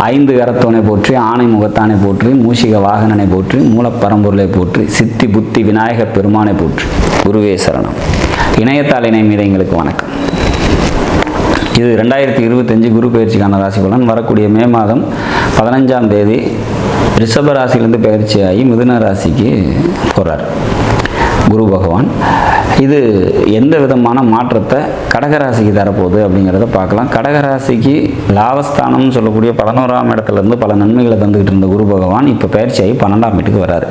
ஐந்து கரத்தோனை போற்றி, ஆணை முகத்தானை போற்றி, மூஷிக வாகனனை போற்றி, மூலப்பரம்பொருளை போற்றி, சித்தி புத்தி விநாயகர் பெருமானை போற்றி. குருவே சரணம். இணையத்தாள் இணை மீது எங்களுக்கு வணக்கம். இது 2025 குரு பயிற்சிக்கான ராசி பலன். வரக்கூடிய மே மாதம் 15ஆம் தேதி ரிஷப ராசியிலிருந்து பயிற்சியாகி மிதுன ராசிக்கு போகிறார் குரு பகவான். இது எந்த விதமான மாற்றத்தை கடகராசிக்கு தரப்போகுது அப்படிங்கிறத பார்க்கலாம். கடகராசிக்கு லாபஸ்தானம்னு சொல்லக்கூடிய 11ஆம் இடத்துலேருந்து பல நன்மைகளை தந்துக்கிட்டு இருந்த குரு பகவான் இப்போ பயிற்சியாகி 12ஆம் வீட்டுக்கு வராரு.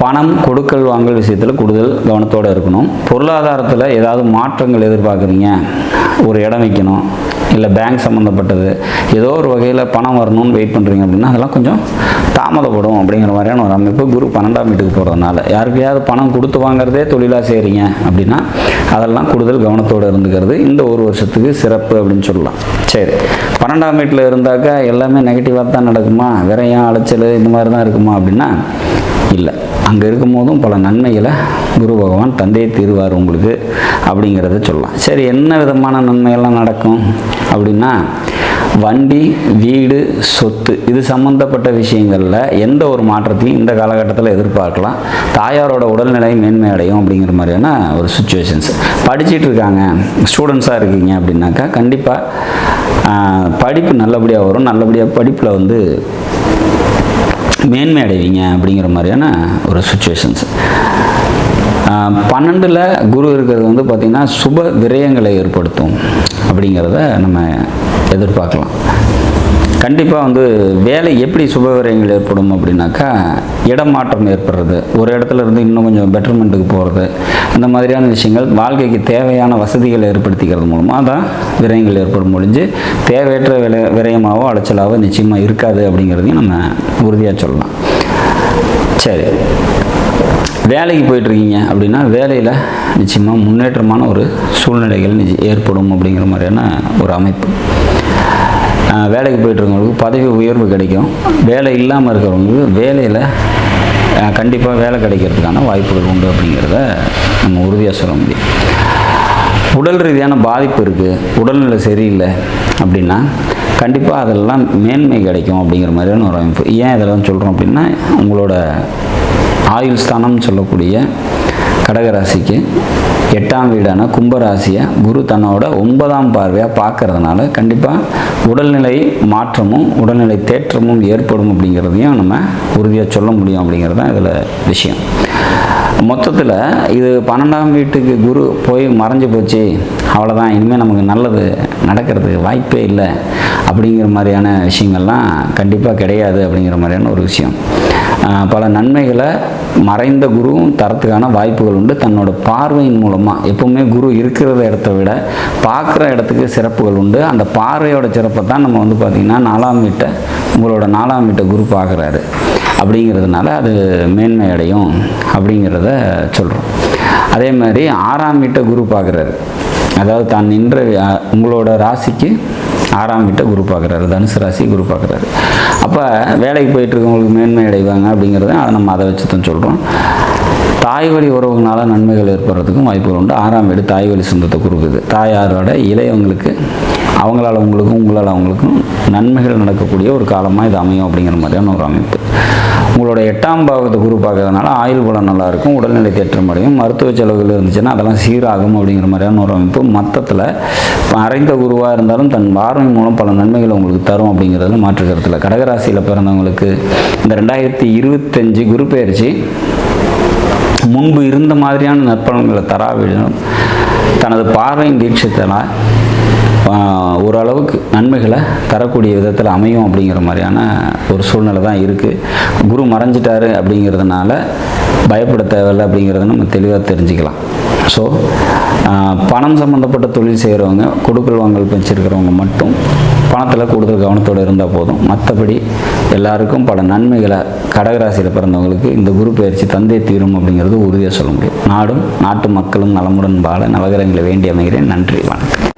பணம் கொடுக்கல் வாங்கல் விஷயத்தில் கூடுதல் கவனத்தோடு இருக்கணும். பொருளாதாரத்தில் ஏதாவது மாற்றங்கள் எதிர்பார்க்குறீங்க, ஒரு இடம் வைக்கணும், இல்லை பேங்க் சம்மந்தப்பட்டது ஏதோ ஒரு வகையில் பணம் வரணும்னு வெயிட் பண்ணுறீங்க அப்படின்னா அதெல்லாம் கொஞ்சம் தாமதப்படும் அப்படிங்கிற மாதிரியான ஒரு அமைப்பு. குரு 12ஆம் வீட்டுக்கு போகிறதுனால யாருக்கையாவது பணம் கொடுத்து வாங்குறதே தொழிலாக செய்கிறீங்க அப்படின்னா அதெல்லாம் கூடுதல் கவனத்தோடு இருந்துக்கிறது இந்த ஒரு வருஷத்துக்கு சிறப்பு அப்படின்னு சொல்லலாம். சரி, 12ஆம் வீட்டில் இருந்தாக்கா எல்லாமே நெகட்டிவாக தான் நடக்குமா, விரையம் அலைச்சல் இந்த மாதிரி தான் இருக்குமா அப்படின்னா இல்லை. அங்கே இருக்கும் போதும் பல நன்மைகளை குரு பகவான் தந்தையை தீர்வார் உங்களுக்கு அப்படிங்கிறத சொல்லலாம். சரி, என்ன விதமான நன்மைகள்லாம் நடக்கும் அப்படின்னா வண்டி, வீடு, சொத்து இது சம்மந்தப்பட்ட விஷயங்களில் எந்த ஒரு மாற்றத்தையும் இந்த காலகட்டத்தில் எதிர்பார்க்கலாம். தாயாரோட உடல்நிலை மேன்மை அடையும் அப்படிங்கிற மாதிரியான ஒரு சுச்சுவேஷன்ஸ். படிச்சுட்டு இருக்காங்க, ஸ்டூடெண்ட்ஸாக இருக்கீங்க அப்படின்னாக்கா கண்டிப்பாக படிப்பு நல்லபடியாக வரும். நல்லபடியாக படிப்பில் மேன்மை அடைவீங்க அப்படிங்கிற மாதிரியான ஒரு சுச்சுவேஷன்ஸ். 12ல் குரு இருக்கிறது பார்த்திங்கன்னா சுப விரயங்களை ஏற்படுத்தும் அப்படிங்கிறத நம்ம எதிர்பார்க்கலாம். கண்டிப்பாக வேலை எப்படி சுப விரயங்கள் ஏற்படும் அப்படின்னாக்கா இடமாற்றம் ஏற்படுறது, ஒரு இடத்துல இருந்து இன்னும் கொஞ்சம் பெட்டர்மெண்ட்டுக்கு போகிறது, இந்த மாதிரியான விஷயங்கள் வாழ்க்கைக்கு தேவையான வசதிகளை ஏற்படுத்திக்கிறது மூலமாக தான் விரயங்கள் ஏற்படும் ஒழிஞ்சு தேவையற்ற விரயமாகவோ அலைச்சலாகவோ நிச்சயமாக இருக்காது அப்படிங்கிறதையும் நம்ம உறுதியாக சொல்லலாம். சரி, வேலைக்கு போயிட்டுருக்கீங்க அப்படின்னா வேலையில் நிச்சயமாக முன்னேற்றமான ஒரு சூழ்நிலைகள் ஏற்படும் அப்படிங்கிற மாதிரியான ஒரு அமைப்பு. வேலைக்கு போயிட்டுருக்கவங்களுக்கு பதவி உயர்வு கிடைக்கும். வேலை இல்லாமல் இருக்கிறவங்களுக்கு வேலையில் கண்டிப்பாக வேலை கிடைக்கிறதுக்கான வாய்ப்புகள் உண்டு அப்படிங்கிறத நம்ம உறுதியாக சொல்ல முடியும். உடல் ரீதியான பாதிப்பு இருக்குது, உடல்நிலை சரியில்லை அப்படின்னா கண்டிப்பாக அதெல்லாம் மேன்மை கிடைக்கும் அப்படிங்கிற மாதிரியான ஒரு அமைப்பு. ஏன் இதெல்லாம் சொல்கிறோம் அப்படின்னா உங்களோட ஆயுள் ஸ்தானம்னு சொல்லக்கூடிய கடகராசிக்கு 8ஆம் வீடான கும்பராசியை குரு தன்னோட 9ஆம் பார்வையாக பார்க்கறதுனால கண்டிப்பாக உடல்நிலை மாற்றமும் உடல்நிலை தேற்றமும் ஏற்படும் அப்படிங்கிறதையும் நம்ம உறுதியாக சொல்ல முடியும் அப்படிங்கிறது தான் இதில் விஷயம். மொத்தத்தில் இது 12ஆம் வீட்டுக்கு குரு போய் மறைஞ்சு போச்சு, அவ்வளோதான், இனிமேல் நமக்கு நல்லது நடக்கிறதுக்கு வாய்ப்பே இல்லை அப்படிங்கிற மாதிரியான விஷயங்கள்லாம் கண்டிப்பாக கிடையாது அப்படிங்கிற மாதிரியான ஒரு விஷயம். பல நன்மைகளை மறைந்த குருவும் தரத்துக்கான வாய்ப்புகள் உண்டு. தன்னோட பார்வையின் மூலமாக எப்பவுமே குரு இருக்கிற இடத்த விட பார்க்குற இடத்துக்கு சிறப்புகள் உண்டு. அந்த பார்வையோட சிறப்பை தான் நம்ம பார்த்திங்கன்னா 4ஆம் வீட்டை உங்களோட 4ஆம் வீட்டை குரு பார்க்குறாரு அப்படிங்கிறதுனால அது மேன்மை அடையும் அப்படிங்கிறத சொல்கிறோம். அதே மாதிரி 6ஆம் வீட்டை குரு பார்க்குறாரு, அதாவது தான் நின்ற உங்களோட ராசிக்கு 6ஆம் வீட்டை குரு பார்க்குறாரு, தனுசு ராசி குரு பார்க்குறாரு. அப்போ வேலைக்கு போயிட்டுருக்கவங்களுக்கு மேன்மை அடைவாங்க அப்படிங்கிறத அதை வச்சு தான் சொல்கிறோம். தாய் வழி உறவுகளால் நன்மைகள் ஏற்படுறதுக்கும் வாய்ப்புகள் உண்டு. 6ஆம் வீடு தாய் வழி சொந்தத்தை கொடுக்குது. தாயாரோட இளையவங்களுக்கு அவங்களால் உங்களுக்கும் உங்களால் அவங்களுக்கும் நன்மைகள் நடக்கக்கூடிய ஒரு காலமாக இது அமையும் அப்படிங்கிற மாதிரியான ஒரு அமைப்பு. உங்களோட 8ஆம் பாவத்தை குரு பார்க்கறதுனால ஆயுள் பலம் நல்லாயிருக்கும், உடல்நிலை தேற்றம் அடையும், மருத்துவ செலவுகள் இருந்துச்சுன்னா அதெல்லாம் சீராகும் அப்படிங்கிற மாதிரியான ஒரு அமைப்பு. மொத்தத்தில் மறைந்த குருவாக இருந்தாலும் தன் பார்வை மூலம் பல நன்மைகளை உங்களுக்கு தரும் அப்படிங்கிறதுல மாற்றுக்கருத்தில். கடகராசியில் பிறந்தவங்களுக்கு இந்த 2025 குரு பயிற்சி முன்பு இருந்த மாதிரியான நற்பலன்களை தராவிடும் தனது பார்வையின் தீட்சத்தினால் ஓரளவுக்கு நன்மைகளை தரக்கூடிய விதத்தில் அமையும் அப்படிங்கிற மாதிரியான ஒரு சூழ்நிலை தான் இருக்குது. குரு மறைஞ்சிட்டாரு அப்படிங்கிறதுனால பயப்பட தேவையில்லை அப்படிங்கிறத நம்ம தெளிவாக தெரிஞ்சுக்கலாம். ஸோ பணம் சம்மந்தப்பட்ட தொழில் செய்கிறவங்க, கொடுக்கல் வாங்கல் வச்சுருக்கிறவங்க மட்டும் பணத்தில் கூடுதல் கவனத்தோடு இருந்தால் போதும். மற்றபடி எல்லாருக்கும் பல நன்மைகளை கடகராசியில் பிறந்தவங்களுக்கு இந்த குரு பயிற்சி தந்தை தீரும் அப்படிங்கிறது உறுதியாக சொல்ல முடியும். நாடும் நாட்டு மக்களும் நலமுடன் வாழ நவகிரகங்களை வேண்டி அமைகிறேன். நன்றி, வணக்கம்.